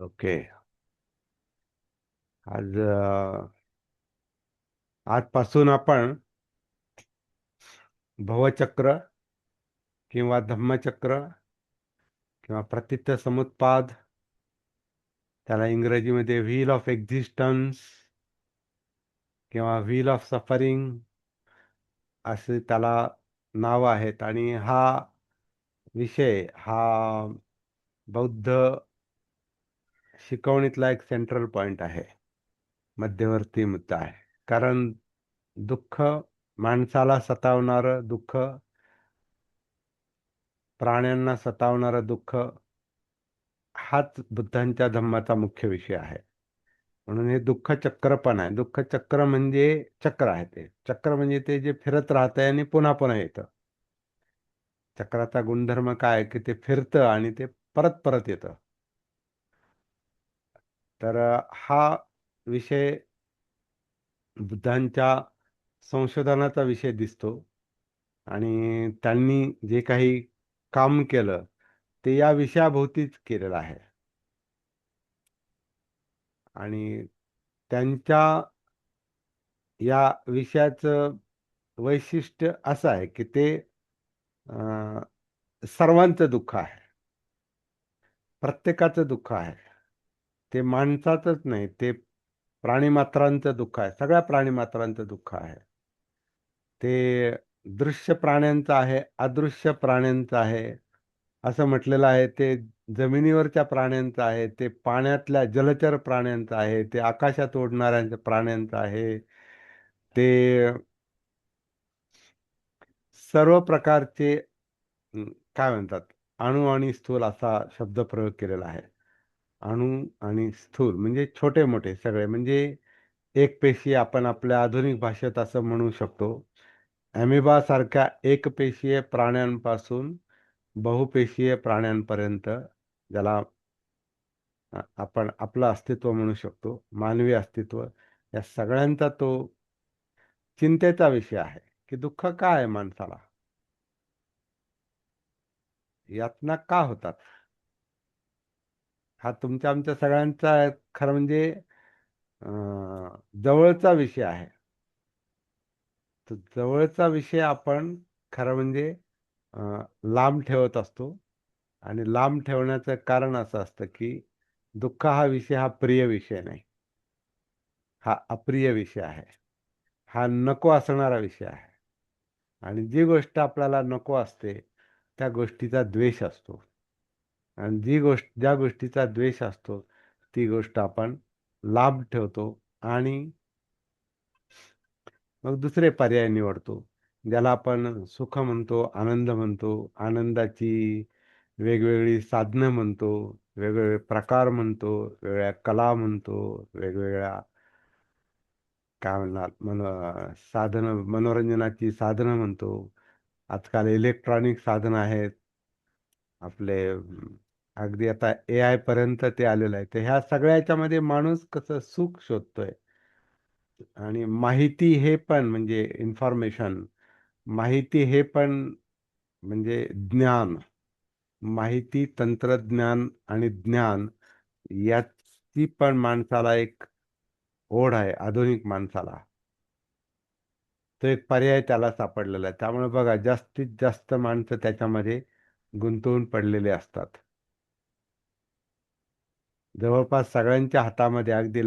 Okay. आज आजपासून आपण भवचक्र किंवा धम्मचक्र किंवा प्रतित्व समुत्पाद, त्याला इंग्रजीमध्ये व्हील ऑफ एक्झिस्टन्स किंवा व्हील ऑफ सफरिंग असे त्याला नाव आहेत. आणि हा विषय हा बौद्ध शिकवणीतला एक सेंट्रल पॉइंट आहे, मध्यवर्ती मुद्दा आहे. कारण दुःख, माणसाला सतावणारं दुःख, प्राण्यांना सतावणारं दुःख, हाच बुद्धांच्या धम्माचा मुख्य विषय आहे. म्हणून हे दुःख चक्र पण आहे. दुःख चक्र म्हणजे चक्र आहे. ते चक्र म्हणजे ते जे फिरत राहतंय आणि पुन्हा पुन्हा येतं. चक्राचा गुणधर्म काय आहे की ते फिरतं आणि ते परत परत येतं. तर हा विषय बुद्धांच्या संशोधनाचा विषय दिसतो. आणि त्यांनी जे काही काम केलं ते या विषयाभोवतीच केलेलं आहे. आणि त्यांच्या या विषयाचं वैशिष्ट्य असं आहे की ते अ, सर्वांचं दुःख आहे. प्रत्येकाचं दुःख आहे. ते माणसाचंच नाही, ते प्राणीमात्रांचं दुःख आहे. सगळ्या प्राणीमात्रांचं दुःख आहे. ते दृश्य प्राण्यांचं आहे, अदृश्य प्राण्यांचं आहे. असं म्हटलेलं आहे. ते जमिनीवरच्या प्राण्यांचं आहे, ते पाण्यातल्या जलचर प्राण्यांचं आहे, ते आकाशात उडणाऱ्या प्राण्यांचं आहे. ते सर्व प्रकारचे काय म्हणतात, अणु आणि स्थूल असा शब्द प्रयोग केलेला आहे. अणु आणि स्थूल म्हणजे छोटे मोठे सगळे, म्हणजे एक पेशी आपण आपल्या आधुनिक भाषेत असं म्हणू शकतो. ॲमिबा सारख्या एकपेशीय प्राण्यांपासून बहुपेशीय प्राण्यांपर्यंत, ज्याला आपण आपलं अस्तित्व म्हणू शकतो, मानवी अस्तित्व, या सगळ्यांचा तो चिंतेचा विषय आहे की दुःख का आहे माणसाला, यातना का होतात. हा तुमच्या आमच्या सगळ्यांचा खरं म्हणजे जवळचा विषय आहे. तर जवळचा विषय आपण खरं म्हणजे लांब ठेवत असतो. आणि लांब ठेवण्याचं कारण असं असतं की दुःख हा विषय हा प्रिय विषय नाही, हा अप्रिय विषय आहे. हा नको असणारा विषय आहे. आणि जी गोष्ट आपल्याला नको असते त्या गोष्टीचा द्वेष असतो. आणि ज्या गोष्टीचा द्वेष असतो ती गोष्ट आपण लांब ठेवतो. आणि मग दुसरे पर्याय निवडतो, ज्याला आपण सुख म्हणतो, आनंद म्हणतो. आनंदाची वेगवेगळी साधनं म्हणतो, वेगवेगळे प्रकार म्हणतो, वेगवेगळ्या कला म्हणतो, वेगवेगळ्या काय म्हणणार साधनं, मनोरंजनाची साधनं म्हणतो. आजकाल इलेक्ट्रॉनिक साधनं आहेत आपले. अगदी आता AI पर्यंत ते आलेलं आहे. तर ह्या सगळ्याच्यामध्ये माणूस कसं सुख शोधतोय. आणि माहिती हे पण म्हणजे इन्फॉर्मेशन, माहिती हे पण म्हणजे ज्ञान, माहिती, तंत्रज्ञान आणि ज्ञान, याची पण माणसाला एक ओढ आहे, आधुनिक माणसाला. तो एक पर्याय त्याला सापडलेला आहे. त्यामुळे बघा, जास्तीत जास्त माणसं त्याच्यामध्ये गुंतवून पडलेले असतात. जवळपास सगळ्यांच्या हातामध्ये, अगदी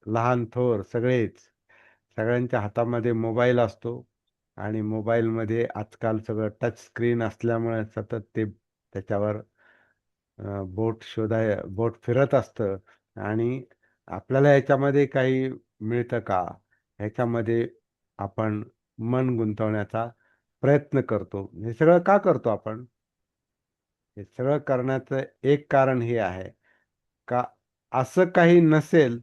लहान थोर सगळेच, सगळ्यांच्या हातामध्ये मोबाईल असतो. आणि मोबाईलमध्ये आजकाल सगळं टच स्क्रीन असल्यामुळे सतत ते त्याच्यावर बोट फिरत असतं. आणि आपल्याला याच्यामध्ये काही मिळतं का, ह्याच्यामध्ये आपण मन गुंतवण्याचा प्रयत्न करतो. हे सगळं का करतो आपण? हे सगळं करण्याचं एक कारण हे आहे का, असं काही नसेल,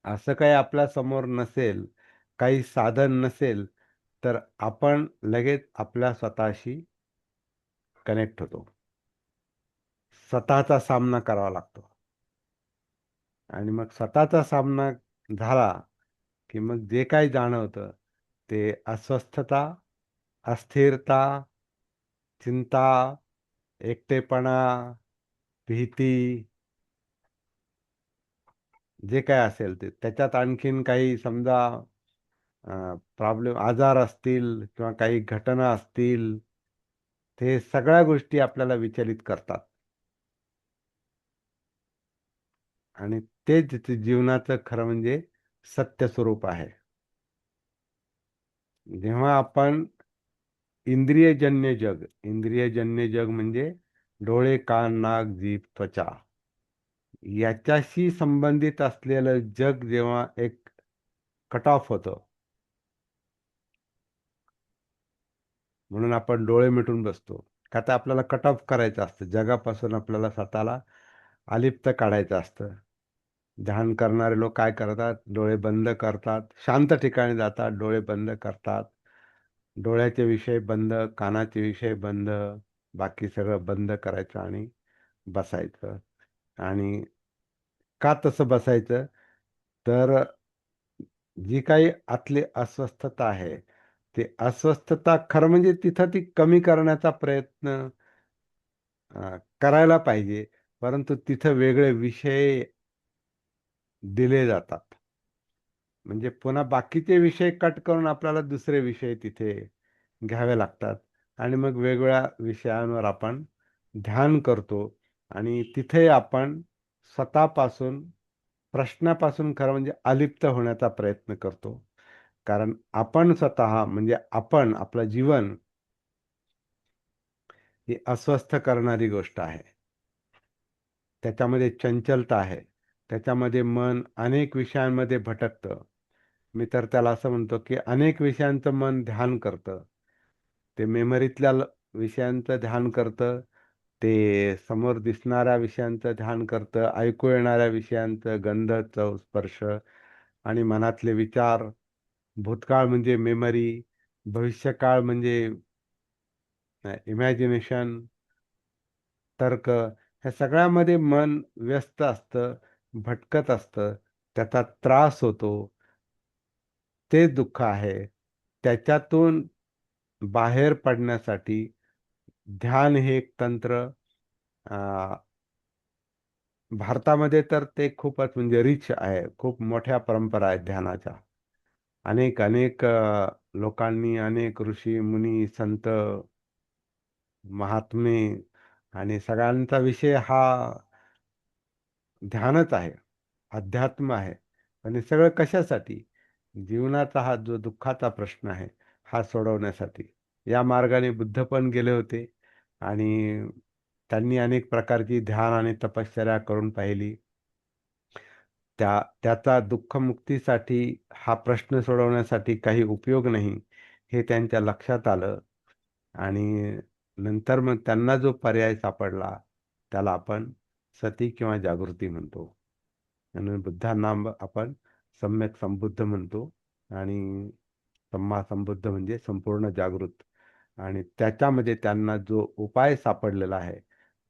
असं काही आपल्या समोर नसेल, काही साधन नसेल, तर आपण लगेच आपल्या स्वतःशी कनेक्ट होतो. स्वतःचा सामना करावा लागतो. आणि मग स्वतःचा सामना झाला की मग जे काही जाणवतं ते अस्वस्थता, अस्थिरता, चिंता, एकटेपणा, भीती, जे काय असेल ते त्याच्यात आणखीन काही समजा प्रॉब्लेम आजार असतील किंवा काही घटना असतील, ते सगळ्या गोष्टी आपल्याला विचलित करतात. आणि तेच ते जीवनाचं खरं म्हणजे सत्य स्वरूप आहे. जेव्हा आपण इंद्रियजन्य जग म्हणजे डोळे, कान, नाक, जीभ, त्वचा याच्याशी संबंधित असलेलं जग जेव्हा एक कट ऑफ होतं, म्हणून आपण डोळे मिटून बसतो. का तर आपल्याला कट ऑफ करायचं असतं, जगापासून आपल्याला स्वतःला अलिप्त काढायचं असतं. ध्यान करणारे लोक काय करतात? डोळे बंद करतात, शांत ठिकाणी जातात, डोळे बंद करतात, डोळ्याचे विषय बंद, कानाचे विषय बंद, बाकी सगळं बंद करायचं आणि बसायचं. आणि का तसं बसायचं? तर जी काही आतली अस्वस्थता आहे, ती अस्वस्थता खरं म्हणजे तिथं ती कमी करण्याचा प्रयत्न करायला पाहिजे. परंतु तिथं वेगळे विषय दिले जातात. म्हणजे पुन्हा बाकीचे विषय कट करून आपल्याला दुसरे विषय तिथे घ्यावे लागतात. आणि मग वेगवेगळ्या विषयांवर आपण ध्यान करतो. आणि तिथे आपण स्वतःपासून, प्रश्नापासून खरं म्हणजे अलिप्त होण्याचा प्रयत्न करतो. कारण आपण स्वतः म्हणजे आपण, आपलं जीवन ही अस्वस्थ करणारी गोष्ट आहे. त्याच्यामध्ये चंचलता आहे. त्याच्यामध्ये मन अनेक विषयांमध्ये भटकतं. मी तर त्याला असं म्हणतो, की अनेक विषयांचं मन ध्यान करतं. ते मेमरीतल्या विषयांचं ध्यान करतं. ते समोर दिसणाऱ्या विषयांचं ध्यान करतं. ऐकू येणाऱ्या विषयांचं गंध, चव, स्पर्श आणि मनातले विचार. भूतकाळ म्हणजे मेमरी, भविष्यकाळ म्हणजे इमॅजिनेशन, तर्क, ह्या सगळ्यामध्ये मन व्यस्त असतं, भटकत असतं, त्याचा त्रास होतो. ते दुःख आहे. त्याच्यातून बाहेर पडण्यासाठी ध्यान हे एक तंत्र. अ, भारतामध्ये तर ते खूपच म्हणजे रिच आहे. खूप मोठ्या परंपरा आहेत ध्यानाच्या. अनेक अनेक लोकांनी, अनेक ऋषी, मुनी, संत, महात्मे आणि सगळ्यांचा विषय हा ध्यानच आहे, अध्यात्म आहे. आणि हे सगळं कशासाठी? जीवनाचा हा जो दुःखाचा प्रश्न आहे, हा सोडवण्यासाठी. या मार्गाने बुद्ध पण गेले होते आणि त्यांनी अनेक प्रकारची ध्यान आणि तपश्चर्या करून पाहिली. त्याचा दुःखमुक्तीसाठी, हा प्रश्न सोडवण्यासाठी काही उपयोग नाही, हे त्यांच्या लक्षात आलं. आणि नंतर मग त्यांना जो पर्याय सापडला, त्याला आपण सती किंवा जागृती म्हणतो. आणि बुद्धांना आपण सम्यक संबुद्ध म्हणतो. आणि सम्मा संबुद्ध म्हणजे संपूर्ण जागृत. आणि त्याच्यामध्ये त्यांना जो उपाय सापडलेला आहे,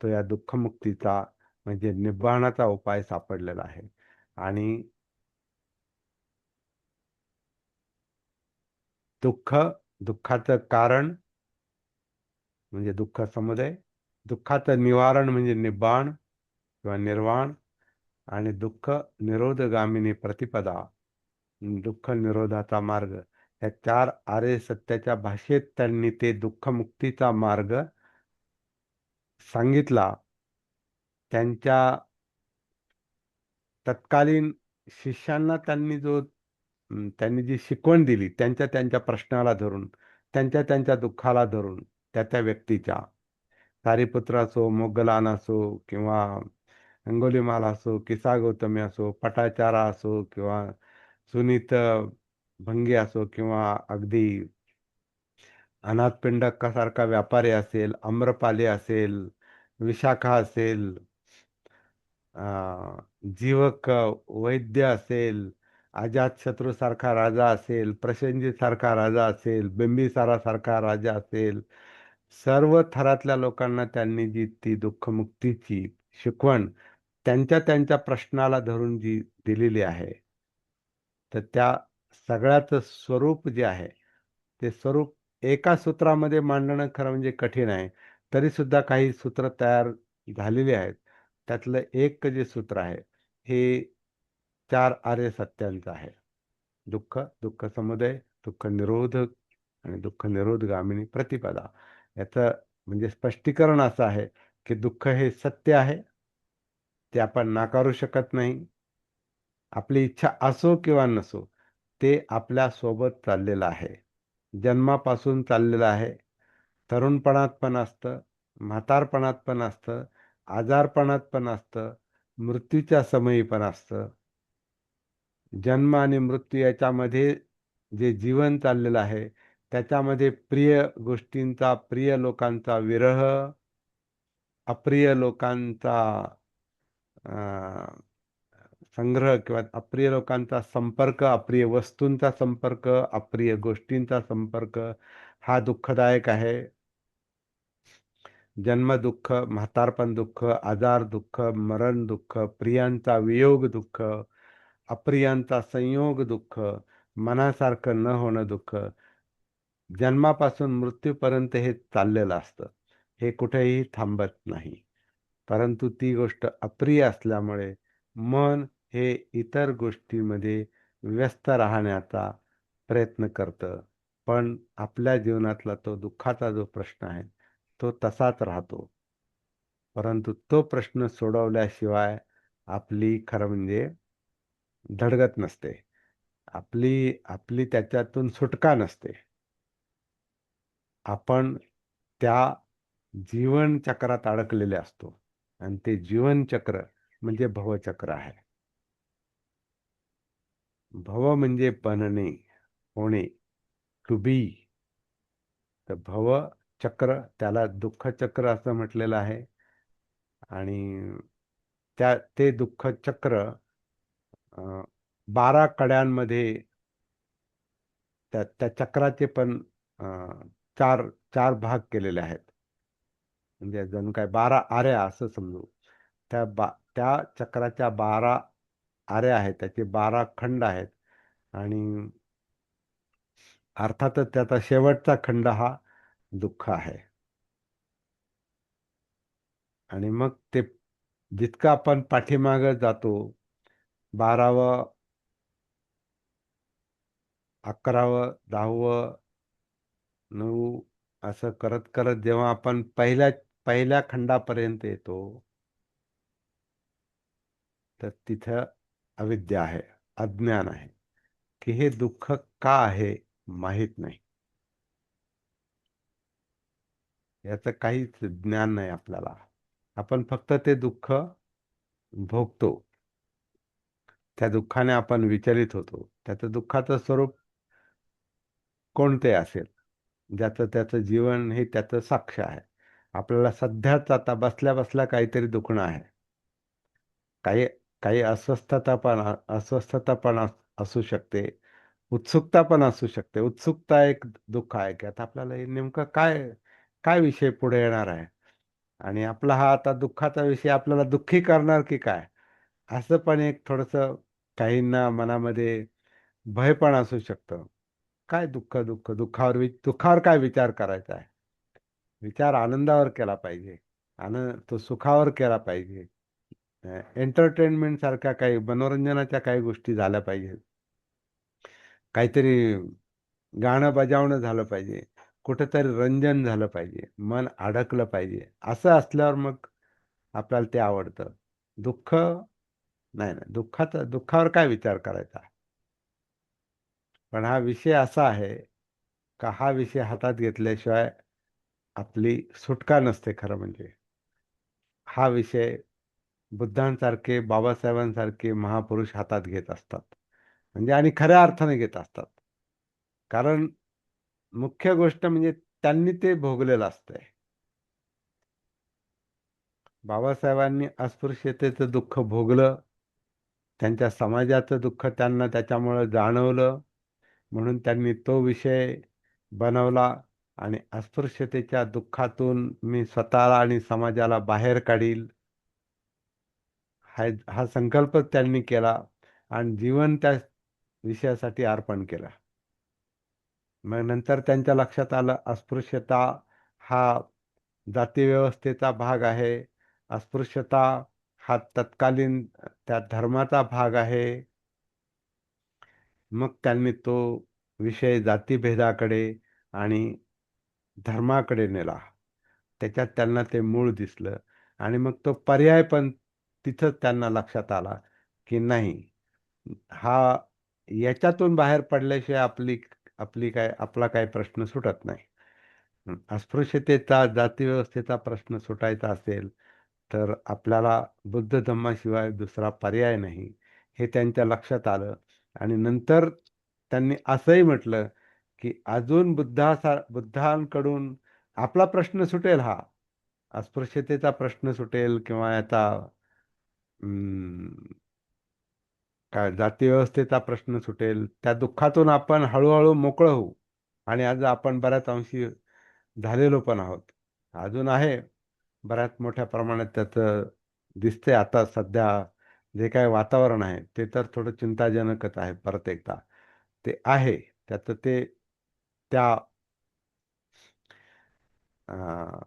तो या दुःखमुक्तीचा म्हणजे निब्बाणाचा उपाय सापडलेला आहे. आणि दुःख, दुःखाचं कारण म्हणजे दुःख समुदय, दुःखाचं निवारण म्हणजे निब्बाण किंवा निर्वाण, आणि दुःख निरोधगामिनी प्रतिपदा, दुःख निरोधाचा मार्ग. या चार आर्य सत्याच्या भाषेत त्यांनी ते दुःखमुक्तीचा मार्ग सांगितला. त्यांच्या तत्कालीन शिष्यांना त्यांनी जी शिकवण दिली, त्यांच्या त्यांच्या प्रश्नाला धरून, त्यांच्या त्यांच्या दुःखाला धरून, त्या त्या व्यक्तीच्या, सारिपुत्र असो, मोगलान असो, किंवा अंगुलीमाल असो, किसा गौतमी असो, पटाचारा असो, किंवा सुनीत भंगे असो, किंवा अगदी अनाथपिंडकासारखा व्यापारी असेल, आम्रपाली असेल, विशाखा असेल, जीवक वैद्य असेल, अजातशत्रू सारखा राजा असेल, प्रसेनजित सारखा राजा असेल, बिंबिसारा सारखा राजा असेल, सर्व थरातल्या लोकांना त्यांनी जी ती दुःखमुक्तीची शिकवण त्यांच्या त्यांच्या प्रश्नाला धरून जी दिलेली आहे, तर त्या सगळ्याचं स्वरूप जे आहे, ते स्वरूप एका सूत्रामध्ये मांडणं खरं म्हणजे कठीण आहे. तरी सुद्धा काही सूत्र तयार झालेली आहेत. त्यातलं एक जे सूत्र आहे, हे चार आर्य सत्यांचा आहे. दुःख, दुःख समुदय, दुःख निरोधक आणि दुःख निरोधगामिनी प्रतिपदा. याचं म्हणजे स्पष्टीकरण असं आहे की दुःख हे सत्य आहे, ते आपण नाकारू शकत नाही. आपली इच्छा असो किंवा नसो, ते आपल्या सोबत चाललेलं आहे. जन्मापासून चाललेलं आहे. तरुणपणात पण असतं, म्हातारपणात पण असतं, आजारपणात पण असतं, मृत्यूच्या समयी पण असतं. जन्म आणि मृत्यू याच्यामध्ये जे जीवन चाललेलं आहे, त्याच्यामध्ये प्रिय गोष्टींचा, प्रिय लोकांचा विरह, अप्रिय लोकांचा अ, संग्रह किंवा अप्रिय लोकांचा संपर्क, अप्रिय वस्तूंचा संपर्क, अप्रिय गोष्टींचा संपर्क हा दुःखदायक आहे. जन्म दुःख, म्हातारपण दुःख, आजार दुःख, मरण दुःख, प्रियांचा वियोग दुःख, अप्रियांचा संयोग दुःख, मनासारखं न होणं दुःख, जन्मापासून मृत्यूपर्यंत हे चाललेलं असतं. हे कुठेही थांबत नाही. परंतु ती गोष्ट अप्रिय असल्यामुळे मन हे इतर गोष्टीमध्ये व्यस्त राहण्याचा प्रयत्न करतं. पण आपल्या जीवनातला तो दुःखाचा जो प्रश्न आहे, तो तसाच राहतो. परंतु तो प्रश्न सोडवल्याशिवाय आपली खरं म्हणजे धडगत नसते. आपली आपली त्याच्यातून सुटका नसते. आपण त्या जीवनचक्रात अडकलेले असतो आणि ते जीवनचक्र म्हणजे भवचक्र आहे. भव म्हणजे बनणे, होणे, टू बी. तर भव चक्र त्याला दुःख चक्र असं म्हटलेलं आहे. आणि ते दुःख चक्र 12 कड्यांमध्ये त्या चक्राचे पण अ, चार चार भाग केलेले आहेत. म्हणजे जणू काय 12 आऱ्या असं समजू. त्या चक्राच्या 12 आऱ्या आहेत, त्याचे 12 खंड आहेत. आणि अर्थातच त्याचा शेवटचा खंड हा दुःख आहे. आणि मग ते जितकं आपण पाठीमागं जातो, 12वं, 11वं, 10वं, 9 असं करत करत जेव्हा आपण पहिल्या पहिल्या खंडापर्यंत येतो, तर तिथं अविद्या आहे, अज्ञान आहे, की हे दुःख का आहे माहीत नाही. याचं काहीच ज्ञान नाही आपल्याला. आपण फक्त ते दुःख भोगतो. त्या दुःखाने आपण विचलित होतो. त्याचं दुःखाचं स्वरूप कोणते असेल, ज्याचं त्याचं जीवन हे त्याचं साक्ष आहे. आपल्याला सध्याच आता बसल्या बसल्या काहीतरी दुखणं आहे. काही काही अस्वस्थता पण असू शकते. उत्सुकता पण असू शकते. उत्सुकता एक दुःख आहे, की आता आपल्याला हे नेमकं काय काय विषय पुढे येणार आहे आणि आपला हा आता दुःखाचा विषय आपल्याला दुःखी करणार की काय, असं पण एक थोडंसं काहींना मनामध्ये भय पण असू शकतं. काय दुःख दुःख दुःखावर काय विचार करायचा आहे. विचार आनंदावर केला पाहिजे. तो सुखावर केला पाहिजे. एंटरटेनमेंट सारख्या काही मनोरंजनाच्या काही गोष्टी झाल्या पाहिजेत. काहीतरी गाणं बजावणं झालं पाहिजे. कुठेतरी रंजन झालं पाहिजे. मन अडकलं पाहिजे. असं असल्यावर मग आपल्याला ते आवडतं. दुःख नाही, नाही. दुःखावर काय विचार करायचा? पण हा विषय असा आहे, का हा विषय हातात घेतल्याशिवाय आपली सुटका नसते खरं म्हणजे. हा विषय बुद्धांसारखे, बाबासाहेबांसारखे महापुरुष हातात घेत असतात. म्हणजे आणि खऱ्या अर्थाने घेत असतात. कारण मुख्य गोष्ट म्हणजे त्यांनी ते भोगलेलं असतंय. बाबासाहेबांनी अस्पृश्यतेचं दुःख भोगलं. त्यांच्या समाजाचं दुःख त्यांना त्याच्यामुळं जाणवलं. म्हणून त्यांनी तो विषय बनवला आणि अस्पृश्यतेच्या दुःखातून मी स्वतःला आणि समाजाला बाहेर काढील, हा संकल्प त्यांनी केला आणि जीवन त्या विषयासाठी अर्पण केलं. मग नंतर त्यांच्या लक्षात आलं अस्पृश्यता हा जातीव्यवस्थेचा भाग आहे. अस्पृश्यता हा तत्कालीन त्या धर्माचा भाग आहे. मग त्यांनी तो विषय जातीभेदाकडे आणि धर्माकडे नेला. त्याच्यात त्यांना ते मूळ दिसलं आणि मग तो पर्याय पण तिथंच त्यांना लक्षात आला, की नाही हा याच्यातून बाहेर पडल्याशिवाय आपली आपली काय आपला काही प्रश्न सुटत नाही. अस्पृश्यतेचा, जातीव्यवस्थेचा प्रश्न सुटायचा असेल, तर आपल्याला बुद्ध धम्माशिवाय दुसरा पर्याय नाही, हे त्यांच्या लक्षात आलं. आणि नंतर त्यांनी असंही म्हटलं, की अजून बुद्धांकडून आपला प्रश्न सुटेल हा. अस्पृश्यतेचा प्रश्न सुटेल किंवा याचा अं, काय जातीव्यवस्थेचा प्रश्न सुटेल. त्या दुःखातून आपण हळूहळू मोकळं होऊ. आणि आज आपण बऱ्याच अंशी झालेलो पण आहोत. अजून आहे बऱ्याच मोठ्या प्रमाणात त्याचं दिसतंय आता सध्या जे काही वातावरण आहे ते तर थोडं चिंताजनकच आहे परत एकदा. ते आहे त्याचं ते त्या अं,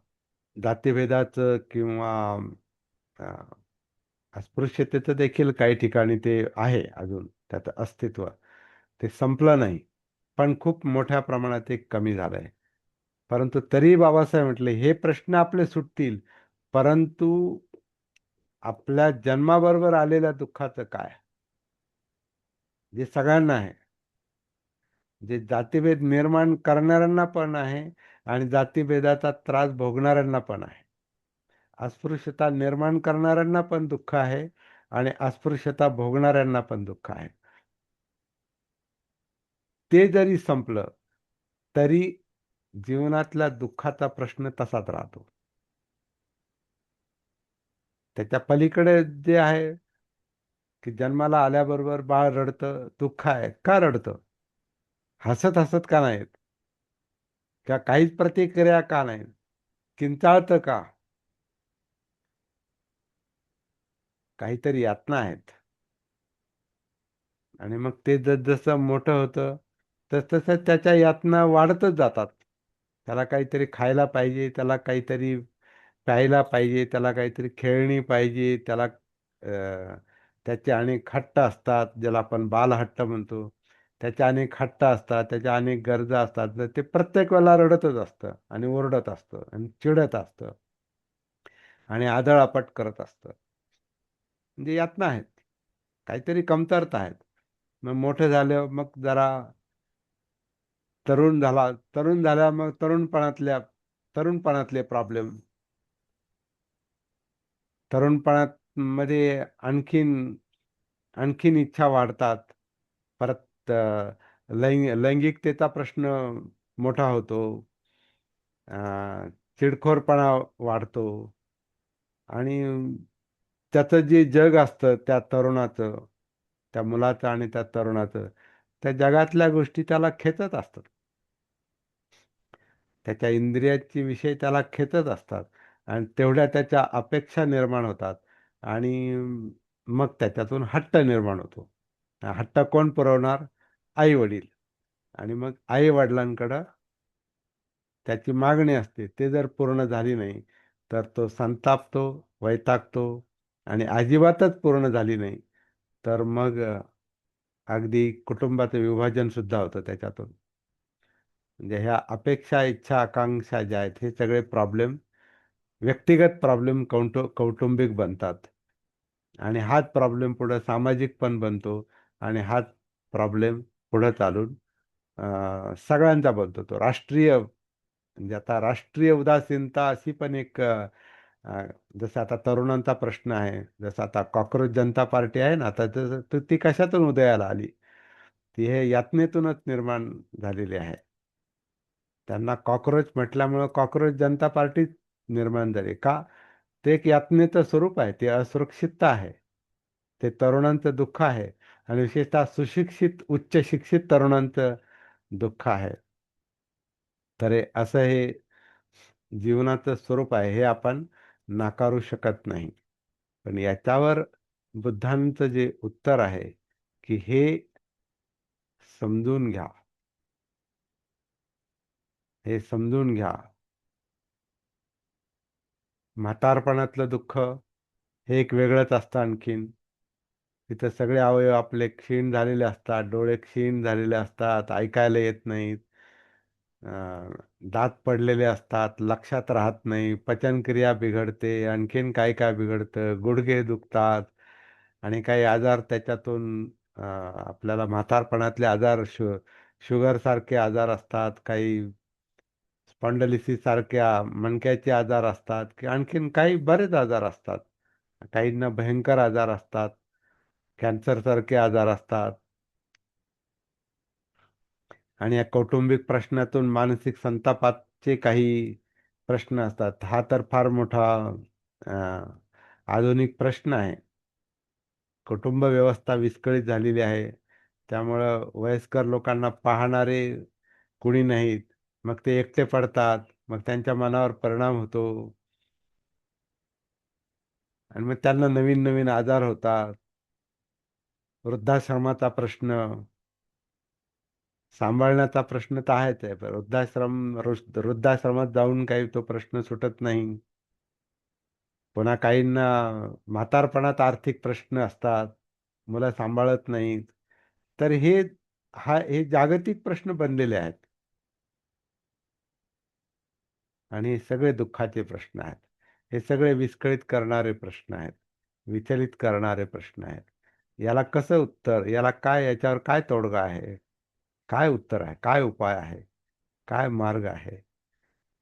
जातीभेदाचं किंवा अं, अस्पृश्यतेचं देखील काही ठिकाणी ते आहे अजून त्याचं अस्तित्व. ते संपलं नाही. पण खूप मोठ्या प्रमाणात ते कमी झालंय. परंतु तरी बाबासाहेब म्हटले हे प्रश्न आपले सुटतील, परंतु आपल्या जन्माबरोबर आलेल्या दुःखाचं काय? जे सगळ्यांना आहे. जे जातीभेद निर्माण करणाऱ्यांना पण आहे आणि जातीभेदाचा त्रास भोगणाऱ्यांना पण आहे. अस्पृश्यता निर्माण करणाऱ्यांना पण दुःख आहे आणि अस्पृश्यता भोगणाऱ्यांना पण दुःख आहे. ते जरी संपलं तरी जीवनातल्या दुःखाचा प्रश्न तसाच राहतो. त्याच्या पलीकडे जे आहे की जन्माला आल्याबरोबर बाळ रडतं, दुःख आहे. का रडतं? हसत हसत का नाहीत? किंवा काहीच प्रतिक्रिया का नाहीत? किंचाळतं का? काहीतरी यातना आहेत. आणि मग ते जसं मोठं होतं, तसतसं त्याच्या यातना वाढतच जातात. त्याला काहीतरी खायला पाहिजे, त्याला काहीतरी प्यायला पाहिजे, त्याला काहीतरी खेळणी पाहिजे, त्याला त्याचे अनेक हट्ट असतात, ज्याला आपण बालहट्ट म्हणतो. त्याच्या अनेक हट्ट असतात, त्याच्या अनेक गरजा असतात. तर ते प्रत्येक वेळेला रडतच असतं आणि ओरडत असतं आणि चिडत असतं आणि आदळआपट करत असतं. म्हणजे यातना आहेत. काहीतरी कमतरता आहेत. मग मोठे झाले, मग जरा तरुण झाल्यावर मग तरुणपणातले प्रॉब्लेम. तरुणपणात मध्ये आणखीन इच्छा वाढतात. परत लैंगिकतेचा प्रश्न मोठा होतो. चिडखोरपणा वाढतो आणि त्याचं जे जग असतं त्या तरुणाचं, त्या मुलाचं आणि त्या तरुणाचं, त्या जगातल्या गोष्टी त्याला खेचत असतात. त्याच्या इंद्रियाची विषय त्याला खेचत असतात आणि तेवढ्या त्याच्या अपेक्षा निर्माण होतात आणि मग त्याच्यातून हट्ट निर्माण होतो. हट्ट कोण पुरवणार? आई-वडील. आणि मग आई-वडिलांकडं त्याची मागणी असते. ते जर पूर्ण झाली नाही, तर तो संतापतो, वैतागतो आणि अजिबातच पूर्ण झाली नाही, तर मग अगदी कुटुंबाचं विभाजन सुद्धा होतं त्याच्यातून. म्हणजे ह्या अपेक्षा, इच्छा, आकांक्षा ज्या आहेत, हे सगळे प्रॉब्लेम व्यक्तिगत प्रॉब्लेम कौटुंबिक बनतात. आणि हाच प्रॉब्लेम पुढे सामाजिक पण बनतो आणि हाच प्रॉब्लेम पुढे चालून सगळ्यांचा बनतो. तो राष्ट्रीय म्हणजे आता राष्ट्रीय उदासीनता अशी पण एक अ, जसं आता तरुणांचा प्रश्न आहे, जसं आता कॉक्रोच जनता पार्टी आहे ना, आता ती कशातून उदयाला आली? ती हे यातनेतूनच निर्माण झालेली आहे. त्यांना कॉक्रोच म्हटल्यामुळं कॉक्रोच जनता पार्टी निर्माण झाली. का? ते एक यातनेचं स्वरूप आहे. ते असुरक्षितता आहे. ते तरुणांचं दुःख आहे आणि विशेषतः सुशिक्षित, उच्च शिक्षित तरुणांचं दुःख आहे. तर असं हे जीवनाचं स्वरूप आहे, हे आपण नाकारू शकत नाही. पण याच्यावर बुद्धांचं जे उत्तर आहे, की हे समजून घ्या. हे समजून घ्या. म्हातारपणातलं दुःख हे एक वेगळंच असतं आणखीन. तिथं सगळे अवयव आपले क्षीण झालेले असतात, डोळे क्षीण झालेले असतात, ऐकायला येत नाहीत, दात पडलेले असतात, लक्षात राहत नाही, पचनक्रिया बिघडते, आणखीन काय काय बिघडतं, गुडघे दुखतात आणि काही आजार त्याच्यातून आपल्याला म्हातारपणातले आजार, शुगरसारखे आजार असतात, काही स्पॉन्डलिसिस सारख्या मणक्याचे आजार असतात, की आणखीन काही बरेच आजार असतात. काहींना भयंकर आजार असतात, कॅन्सरसारखे आजार असतात. आणि या कौटुंबिक प्रश्नातून मानसिक संतापाचे काही प्रश्न असतात. हा तर फार मोठा अ, आधुनिक प्रश्न आहे. कुटुंब व्यवस्था विस्कळीत झालेली आहे. त्यामुळं वयस्कर लोकांना पाहणारे कुणी नाहीत. मग ते एकटे पडतात. मग त्यांच्या मनावर परिणाम होतो आणि मग त्यांना नवीन-नवीन आजार होतात. वृद्धाश्रमाचा प्रश्न, सांभाळण्याचा प्रश्न तर आहेच आहे. पण वृद्धाश्रमात जाऊन काही तो प्रश्न सुटत नाही. पुन्हा काहींना म्हातारपणात आर्थिक प्रश्न असतात. मुलं सांभाळत नाहीत. तर हे जागतिक प्रश्न बनलेले आहेत आणि हे सगळे दुःखाचे प्रश्न आहेत. हे सगळे विस्कळीत करणारे प्रश्न आहेत. विचलित करणारे प्रश्न आहेत. याला काय, याच्यावर काय तोडगा आहे? काय उत्तर आहे? काय उपाय आहे? काय मार्ग आहे?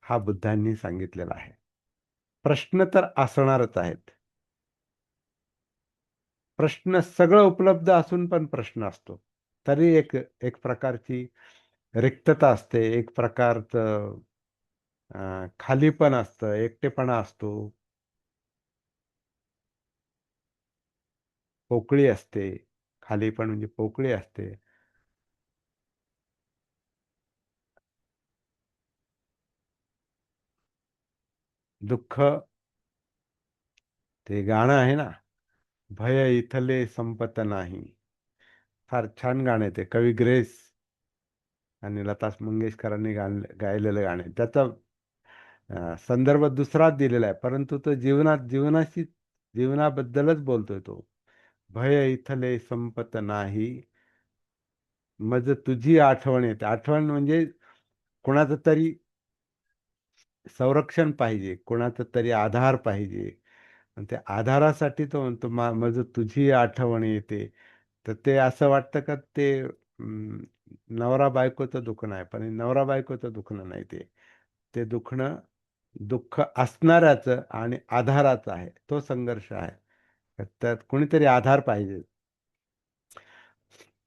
हा बुद्धांनी सांगितलेला आहे. प्रश्न तर असणारच आहेत. प्रश्न सगळं उपलब्ध असून पण प्रश्न असतो. तरी एक एक प्रकारची रिक्तता असते, एक प्रकारचं खालीपण असतं, एकटेपणा असतो, पोकळी असते. खालीपण म्हणजे पोकळी असते. दुःख ते गाणं आहे ना, भय इथले संपत नाही. फार छान गाणं आहे ते. कवी ग्रेस आणि लता मंगेशकरांनी गायलेलं गाणं आहे. त्याचा संदर्भ दुसराच दिलेला आहे. परंतु तो जीवनाबद्दलच बोलतोय तो. भय इथले संपत नाही, मज तुझी आठवण येते. आठवण म्हणजे कोणाचं तरी संरक्षण पाहिजे, कोणाचा तरी आधार पाहिजे. आणि त्या आधारासाठी तो म्हणतो, मज तुझी आठवण येते." तर ते असं वाटतं का ते नवरा-बायकोचं दुखणं आहे. पण हे नवरा-बायकोचं दुखणं नाही ते. ते दुःख असणाऱ्याचं आणि आधाराचं आहे. तो संघर्ष आहे. तर त्यात कोणीतरी आधार पाहिजे.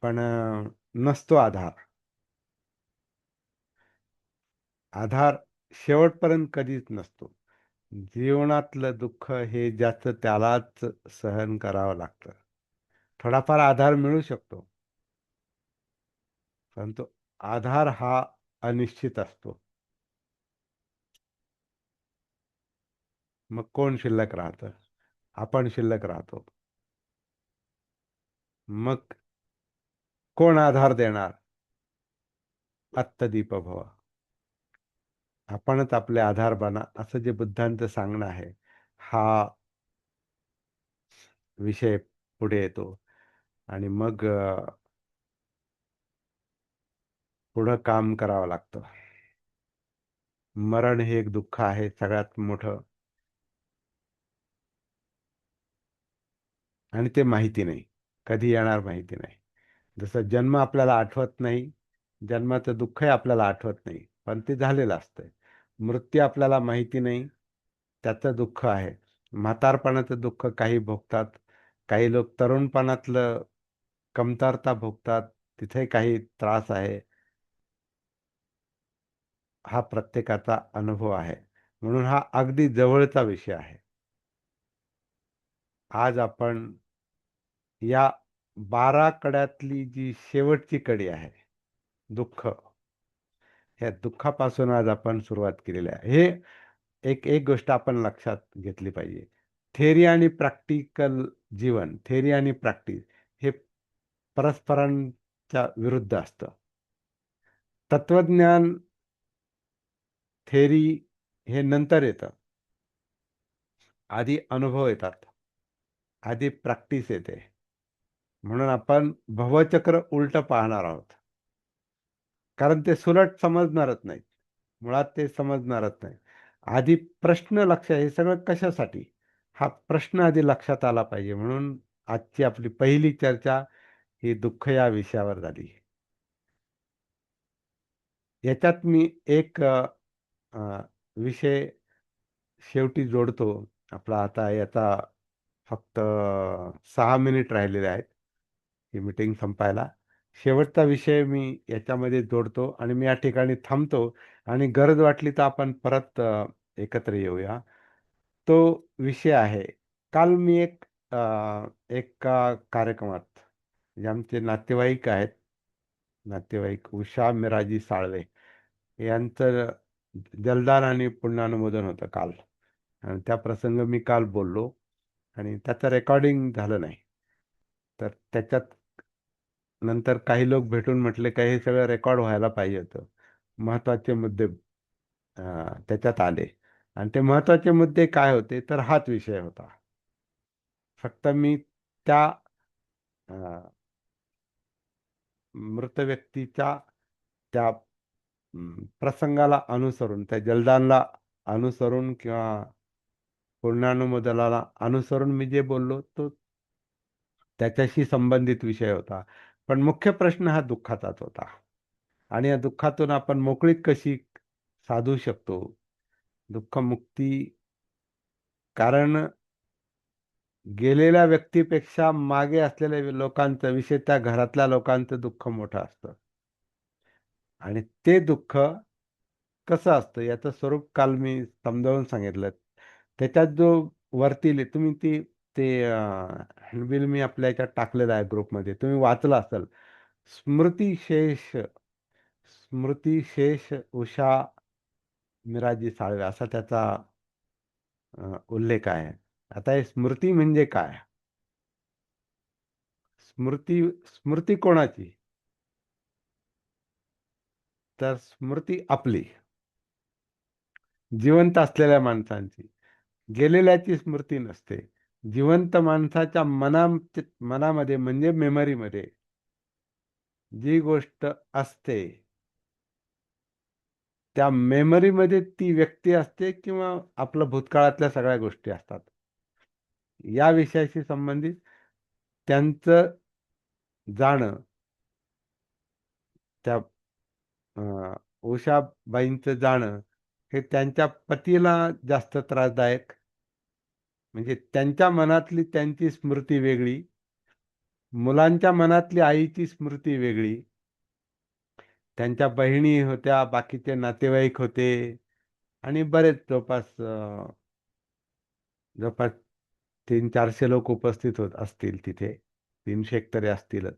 पण नसतो आधार. आधार शेवटपर्यंत कधीच नसतो. जीवनातलं दुःख हे ज्याचं त्यालाच सहन करावं लागतं. थोडाफार आधार मिळू शकतो, परंतु आधार हा अनिश्चित असतो. मग कोण शिल्लक राहतं? आपण शिल्लक राहतो. मग कोण आधार देणार? "अत्तदीप भव." आपणच आपले आधार बना, असं जे बुद्धांचं सांगणं आहे, हा विषय पुढे येतो आणि मग पुढं काम करावं लागतं. मरण हे एक दुःख आहे सगळ्यात मोठं आणि ते माहिती नाही. कधी येणार माहिती नाही. जसं जन्म आपल्याला आठवत नाही, जन्माचं दुःखही आपल्याला आठवत नाही, पण ते झालेलं असतंय. मृत्यू आपल्याला माहिती नाही, त्याचं दुःख आहे. म्हातारपणाचं दुःख काही भोगतात. काही लोक तरुणपणातलं कमतरता भोगतात. तिथे काही त्रास आहे. हा प्रत्येकाचा अनुभव आहे. म्हणून हा अगदी जवळचा विषय आहे. आज आपण या 12 कड्यातली जी शेवटची कडी आहे, दुःख. ह्या दुःखापासून आज आपण सुरुवात केलेली आहे. एक एक गोष्ट आपण लक्षात घेतली पाहिजे. थिअरी आणि प्रॅक्टिकल जीवन, थिअरी आणि प्रॅक्टिस हे परस्परांच्या विरुद्ध असतं. तत्वज्ञान, थिअरी हे नंतर येतं. आधी अनुभव येतात. आधी प्रॅक्टिस येते. म्हणून आपण भवचक्र उलट पाहणार आहोत. कारण ते सुलट समजणारच नाही. मुळात ते समजणारच नाही. आधी प्रश्न हे सगळं कशासाठी? हा प्रश्न आधी लक्षात आला पाहिजे. म्हणून आजची आपली पहिली चर्चा ही दुःख या विषयावर झाली. याच्यात मी एक अ, विषय शेवटी जोडतो. आपला आता याचा फक्त 6 मिनिट राहिलेले आहेत, ही मीटिंग संपायला. शेवटचा विषय मी याच्यामध्ये जोडतो आणि मी या ठिकाणी थांबतो आणि गरज वाटली तर आपण परत एकत्र येऊया. तो विषय आहे, काल मी एका कार्यक्रमात जे आमचे नातेवाईक आहेत, नातेवाईक उषा मिराजी साळवे यांचं जलदान आणि पुण्यानुमोदन होतं काल. आणि त्या प्रसंग मी काल बोललो आणि त्याचं रेकॉर्डिंग झालं नाही. तर त्याच्यात नंतर काही लोक भेटून म्हटले का हे सगळं रेकॉर्ड व्हायला पाहिजे होतं. महत्त्वाचे मुद्दे त्याच्यात आले आणि ते महत्त्वाचे मुद्दे काय होते तर हाच विषय होता. फक्त मी त्या अ, मृत व्यक्तीच्या त्या प्रसंगाला अनुसरून, त्या जलदानला अनुसरून किंवा पुण्यानुमोदनाला अनुसरून मी जे बोललो तो त्याच्याशी संबंधित विषय होता. पण मुख्य प्रश्न हा दुःखाचाच होता. आणि या दुःखातून आपण मोकळीक कशी साधू शकतो? दुःखमुक्ती, कारण गेलेल्या व्यक्तीपेक्षा मागे असलेल्या लोकांचं, विषय त्या घरातल्या लोकांचं दुःख मोठं असतं. आणि ते दुःख कसं असतं याचं स्वरूप काल मी समजावून सांगितलं. त्याच्यात जो तुम्ही ते हँडबिल मी आपल्या याच्यात टाकलेलं आहे ग्रुपमध्ये, तुम्ही वाचलं असेल. स्मृतिशेष स्मृतिशेष उषा मिराजी साळवे असा त्याचा उल्लेख आहे. आता हे स्मृती म्हणजे काय? स्मृती स्मृती कोणाची? तर स्मृती आपली, जिवंत असलेल्या माणसांची. गेलेल्याची स्मृती नसते. जिवंत माणसाच्या मनामध्ये म्हणजे मेमरीमध्ये जी गोष्ट असते, त्या मेमरीमध्ये ती व्यक्ती असते किंवा आपलं भूतकाळातल्या सगळ्या गोष्टी असतात. या विषयाशी संबंधित त्यांचं जाणं, त्या उषाबाईंचं जाणं हे त्यांच्या पतीला जास्त त्रासदायक, म्हणजे त्यांच्या मनातली त्यांची स्मृती वेगळी, मुलांच्या मनातली आईची स्मृती वेगळी, त्यांच्या बहिणी होत्या, बाकीचे नातेवाईक होते आणि बरेच जवळपास 300-400 लोक उपस्थित होत असतील तिथे. 300 तरी असतीलच.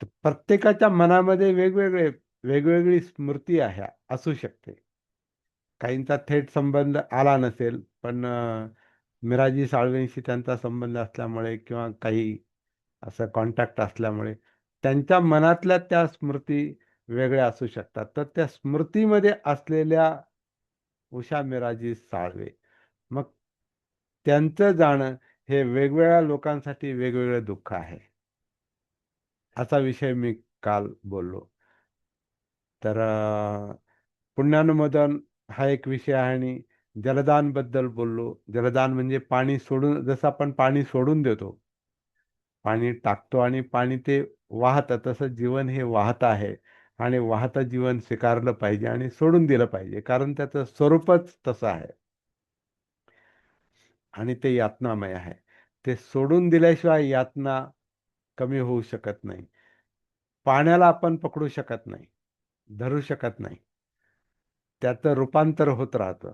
तर प्रत्येकाच्या मनामध्ये वेगवेगळी स्मृती आहे, असू शकते. काहींचा थेट संबंध आला नसेल, पण मिराजी साळवेंशी त्यांचा संबंध असल्यामुळे किंवा काही असं कॉन्टॅक्ट असल्यामुळे त्यांच्या मनातल्या त्या स्मृती वेगळ्या असू शकतात. तर त्या स्मृतीमध्ये असलेल्या उषा मिराजी साळवे, मग त्यांचं जाणं हे वेगवेगळ्या लोकांसाठी वेगवेगळं दुःख आहे. असा विषय मी काल बोललो. तर पुण्यानुमोदन हा एक विषय आहे आणि जलदान बद्दल बोललो. जलदान म्हणजे पाणी सोडून, जसं आपण पाणी सोडून देतो, पाणी टाकतो आणि पाणी ते वाहतं, तसं जीवन हे वाहत आहे आणि वाहतं जीवन स्वीकारलं पाहिजे आणि सोडून दिलं पाहिजे, कारण त्याचं स्वरूपच तसं आहे आणि ते यातनामय आहे. ते सोडून दिल्याशिवाय यातना कमी होऊ शकत नाही. पाण्याला आपण पकडू शकत नाही, धरू शकत नाही. त्याचं रूपांतर होत राहतं.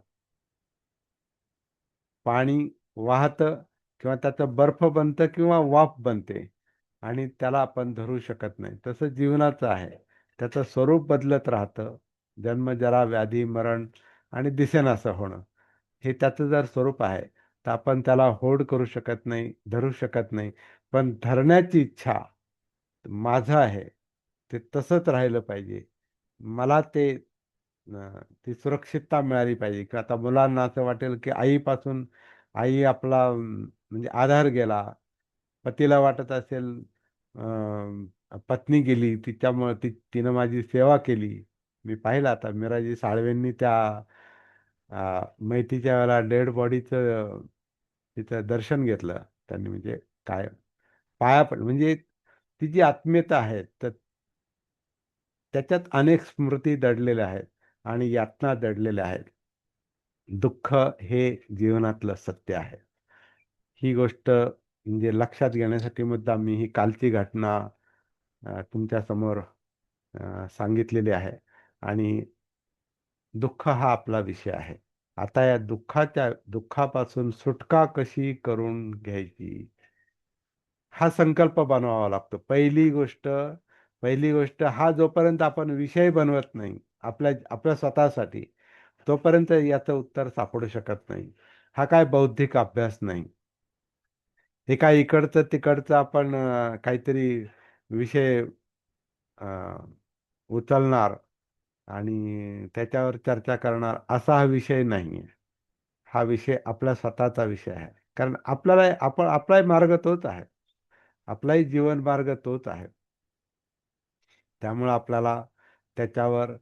पाणी वाहतं किंवा त्याचं बर्फ बनतं किंवा वाफ बनते आणि त्याला आपण धरू शकत नाही. तसं जीवनाचं आहे. त्याचं स्वरूप बदलत राहतं. जन्म, जरा, व्याधी, मरण आणि दिसेनासं होणं. हे त्याचं जर स्वरूप आहे, तर आपण त्याला होड करू शकत नाही, धरू शकत नाही. पण धरण्याची इच्छा माझं आहे, ते तसंच राहिलं पाहिजे. मला ती सुरक्षितता मिळाली पाहिजे, की आता मुलांना असं वाटेल, की आईपासून आई आपला म्हणजे आधार गेला. पतीला वाटत असेल पत्नी गेली तिच्यामुळे तिनं माझी सेवा केली. मी पाहिलं आता मिराजी साळवेंनी त्या मैतीच्या वेळेला डेड बॉडीचं तिथं दर्शन घेतलं त्यांनी. म्हणजे काय पाया पड म्हणजे ती जी आत्मीयता आहे तर त्याच्यात अनेक स्मृती दडलेल्या आहेत आणि यातना दडलेल्या आहेत. दुःख हे जीवनातलं सत्य आहे. ही गोष्ट म्हणजे लक्षात घेण्यासाठी मुद्दाम मी ही कालची घटना तुमच्या समोर सांगितलेली आहे. आणि दुःख हा आपला विषय आहे. आता या दुःखापासून सुटका कशी करून घ्यायची हा संकल्प बनवावा लागतो. पहिली गोष्ट हा जोपर्यंत आपण विषय बनवत नाही आपल्या आपल्या स्वतःसाठी, तोपर्यंत याचं उत्तर सापडू शकत नाही. हा काय बौद्धिक अभ्यास नाही. हे काय इकडचं तिकडचं आपण काहीतरी विषय अ, उचलणार आणि त्याच्यावर चर्चा करणार असा हा विषय नाहीये. हा विषय आपला स्वतःचा विषय आहे. कारण आपलाही मार्ग तोच आहे. आपलाही जीवन मार्ग तोच आहे. त्यामुळं आपल्याला त्याच्यावर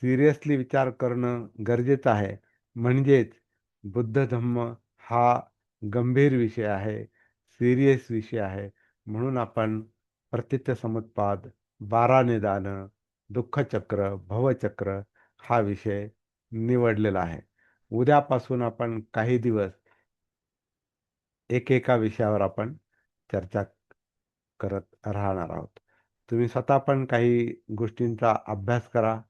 सिरियसली विचार करणं गरजेचं आहे. म्हणजेच बुद्ध धम्म हा गंभीर विषय आहे, सीरियस विषय आहे. म्हणून आपण प्रतित्यसमुत्पाद, 12 निदानं, दुःखचक्र, भवचक्र हा विषय निवडलेला आहे. उद्यापासून आपण काही दिवस एकेका विषयावर आपण चर्चा करत राहणार आहोत. तुम्ही स्वतः पण काही गोष्टींचा अभ्यास करा.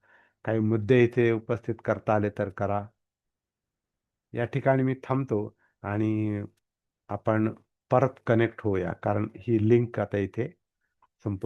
काही मुद्दे इथे उपस्थित करता आले तर करा. या ठिकाणी मी थांबतो आणि आपण परत कनेक्ट होऊया. कारण ही लिंक आता इथे संपून